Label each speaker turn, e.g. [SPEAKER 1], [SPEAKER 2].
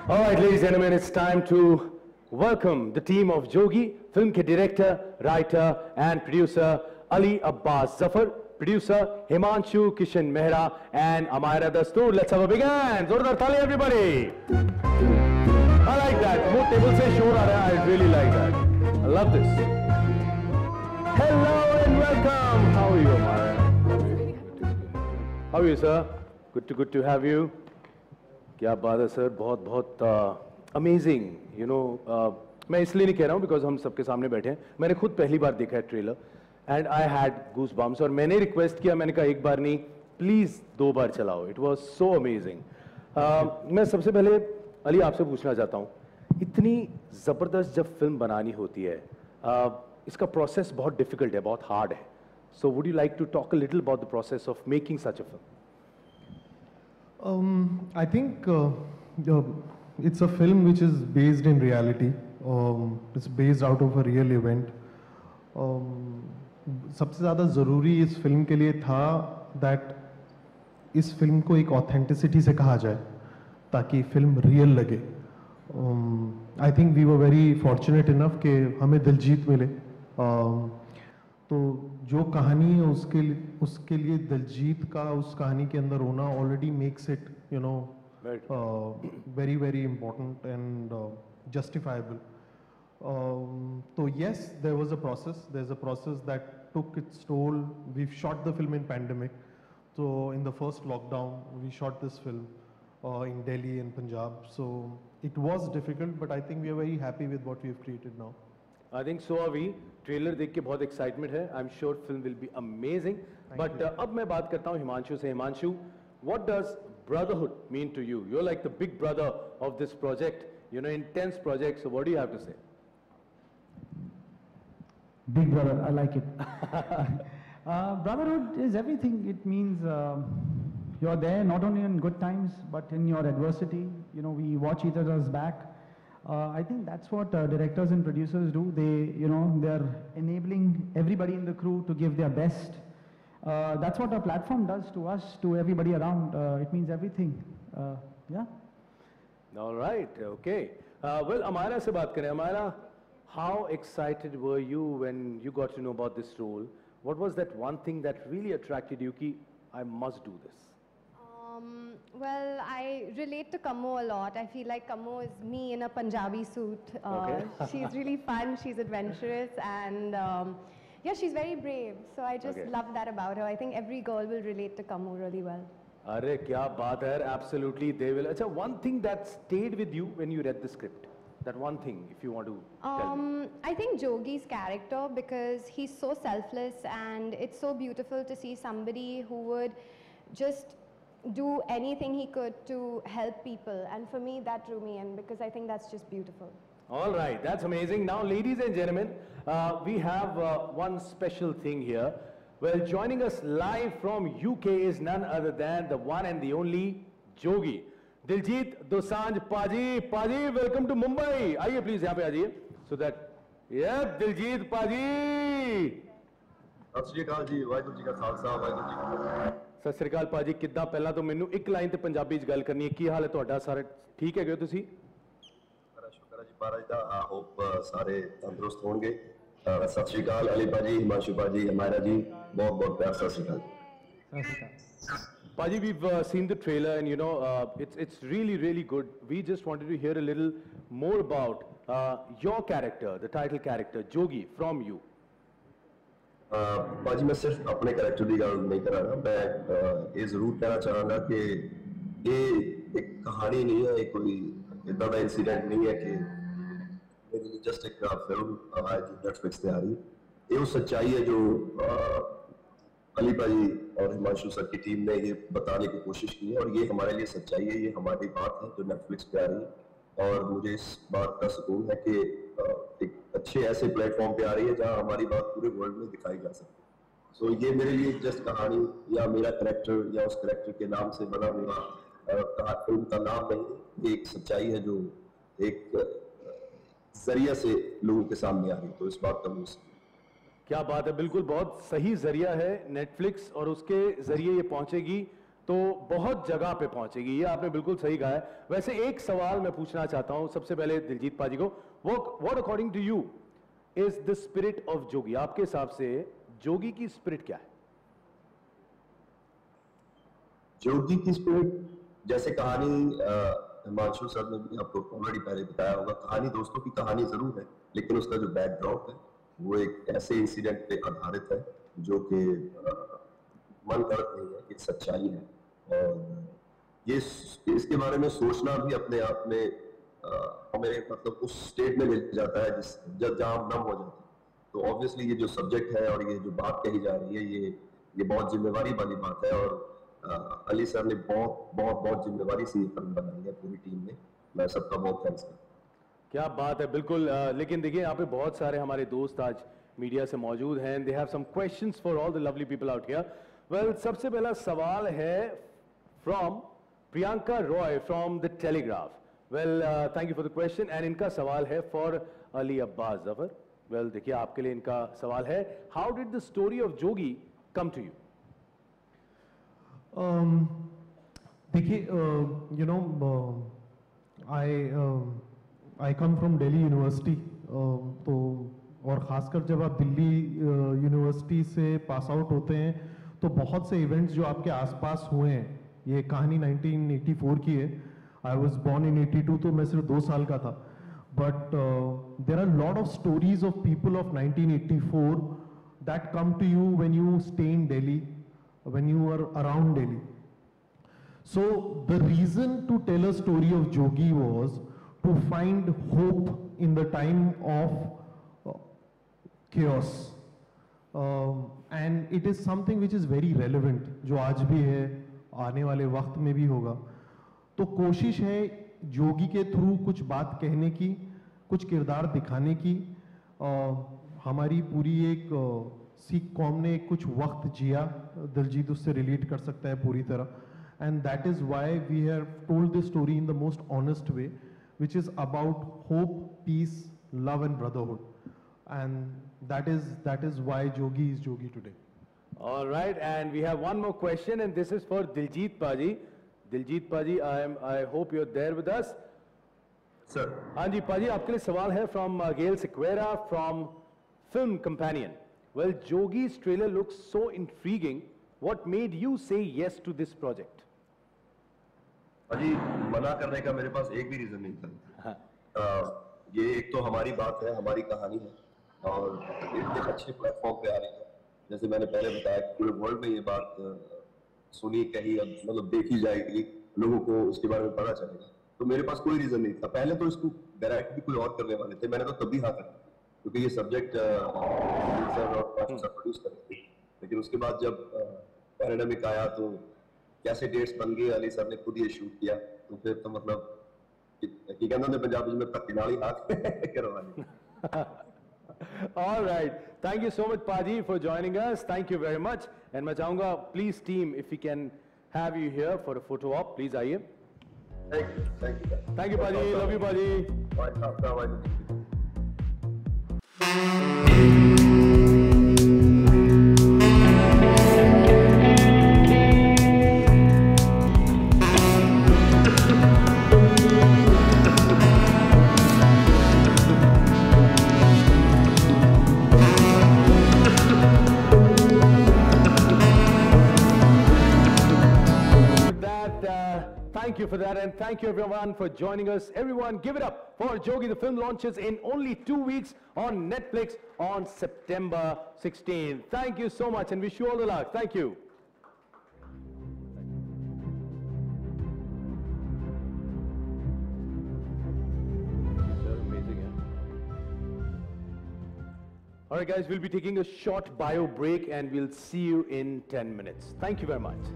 [SPEAKER 1] All right, ladies and gentlemen, it's time to welcome the team of Jogi, film ke director, writer and producer Ali Abbas Zafar, producer Himanshu Kishan Mehra and Amira Dastoor. Let's have a big hand. Zordar Thali, everybody. I like that. More table se shor aa raha hai. I really like that. I love this. Hello and welcome. How are you, Amira? How are you, sir? Good to have you. क्या बात है sir, बहुत बहुत amazing you know. मैं इसलिए नहीं कह रहा हूँ बिकॉज हम सबके सामने बैठे हैं, मैंने खुद पहली बार देखा है trailer and I had goose bumps और मैंने रिक्वेस्ट किया, मैंने कहा एक बार नहीं प्लीज़ 2 बार चलाओ, इट वाज सो अमेजिंग। मैं सबसे पहले अली आपसे पूछना चाहता हूँ, इतनी ज़बरदस्त जब फिल्म बनानी होती है इसका प्रोसेस बहुत डिफिकल्ट है, बहुत हार्ड है, so would you like to talk a little about the process of making such a film?
[SPEAKER 2] I think it's a film which is based in reality. It's based out of a real event. सबसे ज़्यादा ज़रूरी इस film के लिए था that इस film को एक ऑथेंटिसिटी से कहा जाए ताकि फिल्म रियल लगे। I think we were very fortunate enough कि हमें दिलजीत मिले। तो जो कहानी है उसके लिए दिलजीत का उस कहानी के अंदर होना already makes it you know very very important and justifiable. तो yes, there was a process that took its toll. We shot the film in pandemic, so in the first lockdown we shot this film in Delhi and Punjab, so it was difficult, but I think we are very happy with what we have created now.
[SPEAKER 1] I think so are we. Trailer देख के बहुत excitement है, I am sure film will be amazing. But अब मैं बात करता हूँ हिमांशु से। Himanshu, what does brotherhood mean to you? You are like the big brother of this project, you know, intense project, so what do you have to say?
[SPEAKER 3] Big brother, I like it. Brotherhood is everything. It means you're there not only in good times but in your adversity. You know, we watch each other's back. I think that's what directors and producers do. They, you know, they're enabling everybody in the crew to give their best. That's what our platform does to us, to everybody around. It means everything. Yeah.
[SPEAKER 1] All right. Okay. Well, Amira se baat kare. Amira, how excited were you when you got to know about this role? What was that one thing that really attracted you? Ki I must do this.
[SPEAKER 4] Well, I relate to Kammo a lot. I feel like Kammo is me in a Punjabi suit. She's really fun, she's adventurous, and yeah, she's very brave. So I just love that about her. I think every girl will relate to Kammo really well.
[SPEAKER 1] Arre, kya baat hai, absolutely they will. Acha, one thing that stayed with you when you read the script, that one thing, if you want to tell me.
[SPEAKER 4] I think Jogi's character, because he's so selfless and it's so beautiful to see somebody who would just do anything he could to help people, and for me that drew me in because I think that's just beautiful.
[SPEAKER 1] All right, that's amazing. Now, ladies and gentlemen, we have one special thing here. Well, joining us live from UK is none other than the one and the only Jogi, Diljit Dosanjh Paji. Paji, welcome to Mumbai. आइए please यहाँ पे आ जाइए, so that yeah, Diljit Paji.
[SPEAKER 5] ਸਤਿ ਸ਼੍ਰੀ ਅਕਾਲ ਜੀ, ਵਾਹਿਗੁਰੂ ਜੀ ਕਾ ਖਾਲਸਾ, ਵਾਹਿਗੁਰੂ ਜੀ ਕੀ ਫਤਿਹ।
[SPEAKER 1] ਸਤਿ ਸ੍ਰੀ ਅਕਾਲ ਭਾਜੀ, ਕਿੱਦਾਂ? ਪਹਿਲਾਂ ਤਾਂ ਮੈਨੂੰ ਇੱਕ ਲਾਈਨ ਤੇ ਪੰਜਾਬੀ 'ਚ ਗੱਲ ਕਰਨੀ ਹੈ। ਕੀ ਹਾਲ ਹੈ ਤੁਹਾਡਾ? ਸਾਰੇ ਠੀਕ ਹੈਗੇ ਹੋ ਤੁਸੀਂ?
[SPEAKER 5] ਬੜਾ ਸ਼ੁਕਰ ਹੈ ਜੀ ਮਹਾਰਾਜ ਦਾ। ਆਈ ਹੋਪ ਸਾਰੇ ਤੰਦਰੁਸਤ ਹੋਣਗੇ। ਸਤਿ ਸ਼੍ਰੀ ਅਕਾਲ ਅਲੀ ਭਾਜੀ, ਹਿਮਾਂਸ਼ੂ ਭਾਜੀ, ਅਮਾਇਰਾ ਜੀ, ਬਹੁਤ ਬਹੁਤ ਪਿਆਰ। ਸਤਿ ਸ਼੍ਰੀ ਅਕਾਲ।
[SPEAKER 3] Sat Shri Akal.
[SPEAKER 1] Paji, we've seen the trailer and you know it's really good. We just wanted to hear a little more about your character, the title character Jogi, from you.
[SPEAKER 5] ਭਾਜੀ ਮੈਂ ਸਿਰਫ ਆਪਣੇ character ਦੀ ਗੱਲ ਨਹੀਂ ਕਰਾਂਗਾ, ਮੈਂ ਇਹ ਜ਼ਰੂਰ ਕਹਿਣਾ ਚਾਹਾਂਗਾ ਕਿ ਇਹ ਇੱਕ ਕਹਾਣੀ ਨਹੀਂ ਹੈ, ਇਹ ਕੋਈ ਇੱਦਾਂ ਦਾ ਇੰਸੀਡੈਂਟ ਨਹੀਂ ਹੈ ਕਿ ਇਹ ਜਸਟ ਇੱਕ ਫਿਲਮ ਹੈ ਜੋ ਨੈਟਫਲਿਕਸ ਤੇ ਆ ਰਹੀ है। ये वो सच्चाई है जो अली भाई और हिमांशु सर की टीम ने ये बताने की कोशिश की है, और ये हमारे लिए सच्चाई है, ये हमारी बात है जो नेटफ्लिक्स पे आ रही है। और मुझे इस बात का सुकून है कि एक अच्छे ऐसे प्लेटफॉर्म पे आ रही है जहां हमारी बात पूरे वर्ल्ड में दिखाई जा सकती है। सो ये मेरे लिए जस्ट कहानी या मेरा कैरेक्टर या उस कैरेक्टर के नाम से बना हुआ फिल्म का नाम नहीं, ये एक सच्चाई है जो एक जरिया से लोगों के सामने आ रही है। तो इस बात का मुझे क्या
[SPEAKER 1] बात है, बिल्कुल बहुत सही जरिया है नेटफ्लिक्स, और उसके जरिए ये पहुंचेगी तो बहुत जगह पे पहुंचेगी, ये आपने बिल्कुल सही कहा है। वैसे एक सवाल मैं पूछना चाहता हूं सबसे पहले दिलजीत पाजी को, what according to you is the spirit of Jogi? आपके हिसाब से जोगी की स्पिरिट क्या है?
[SPEAKER 5] जोगी की स्पिरिट, जैसे कहानी हिमांशु सर ने भी आपको ऑलरेडी पहले बताया होगा, कहानी दोस्तों की कहानी जरूर है, लेकिन उसका जो बैकड्रॉप है वो एक ऐसे इंसिडेंट पे आधारित है जो कि मन गढ़ंत नहीं है, एक सच्चाई है। और ये इसके बारे में सोचना भी अपने आप में हमें मतलब उस स्टेट में ले जाता है जहाँ हम नम हो जाते हैं। तो ऑब्वियसली ये जो सब्जेक्ट है और ये जो बात कही जा रही है, ये बहुत जिम्मेवारी वाली बात है। और अली सर ने बहुत जिम्मेवारी से ये फिल्म बनाई है पूरी टीम ने। मैं सबका बहुत थैंक्स करता हूँ।
[SPEAKER 1] क्या बात है, बिल्कुल। लेकिन देखिए यहाँ पे बहुत सारे हमारे दोस्त आज मीडिया से मौजूद हैं। They have some questions for all the lovely people out here. Well, सबसे पहला सवाल है from Priyanka Roy from the Telegraph. Well, thank you for the question and इनका सवाल है फॉर अली अब्बास जफर। वेल, देखिए आपके लिए इनका सवाल है, how did the story of Jogi come to you?
[SPEAKER 2] देखिए, you know, I come from Delhi University, तो और ख़ासकर जब आप दिल्ली यूनिवर्सिटी से पास आउट होते हैं तो बहुत से इवेंट्स जो आपके आसपास हुए हैं, ये कहानी 1984 की है। आई वॉज बॉर्न इन 82, तो मैं सिर्फ 2 साल का था। But there are lot of stories of people of 1984 that come to you when you stay in Delhi, when you are around Delhi. So the reason to tell a story of Jogi was to find hope in the time of chaos. And it is something which is very relevant, जो आज भी है, आने वाले वक्त में भी होगा। तो कोशिश है जोगी के थ्रू कुछ बात कहने की, कुछ किरदार दिखाने की। हमारी पूरी एक सिख कौम ने कुछ वक्त जिया, दिलजीत उससे रिलेट कर सकता है पूरी तरह, and that is why we have told this story in the most honest way, which is about hope, peace, love and brotherhood, and that is why Jogi is Jogi today.
[SPEAKER 1] All right, and we have one more question, and this is for Diljit Paji. Diljit Paji, I hope you're there with us.
[SPEAKER 5] Sir.
[SPEAKER 1] हाँ जी पाजी, आपके लिए सवाल है from Gail Sequeira from Film Companion. Well, Jogi's trailer looks so intriguing. What made you say yes to this project?
[SPEAKER 5] अजी, मना करने का मेरे पास एक भी रीजन नहीं था। ये एक तो हमारी बात है, हमारी कहानी है और एक अच्छे प्लेटफॉर्म पे आ रही है। जैसे मैंने पहले बताया, पूरे वर्ल्ड में ये बात सुनी, कही, मतलब देखी जाएगी, लोगों को उसके बारे में पता चलेगा। तो मेरे पास कोई रीजन नहीं था। पहले तो इसको डायरेक्ट भी कोई और करने वाले थे, मैंने तो तभी हाँ कर दिया क्योंकि ये सब्जेक्ट सर और प्रोड्यूस कर रहे थे। लेकिन उसके बाद जब पैराडामिक आया तो कैसे डेट्स बन गए, अली सर ने खुद ये शूट किया, तो फिर तो मतलब की कहते हैं पंजाबी में धक्के नाल ही हाथ करवा लिया।
[SPEAKER 1] All right, thank you so much Paji for joining us. Thank you very much. And मैं चाहूँगा please team, if we can have you here for a photo op, please आइए।
[SPEAKER 5] Thank you.
[SPEAKER 1] Thank you Paji, love you Paji.
[SPEAKER 5] Bye.
[SPEAKER 1] Thank you for that, and thank you everyone for joining us. Everyone, give it up for Jogi. The film launches in only 2 weeks on Netflix on September 16th. Thank you so much and wish you all the luck. Thank you. Amazing, yeah? All right, guys, we'll be taking a short bio break and we'll see you in 10 minutes. Thank you very much.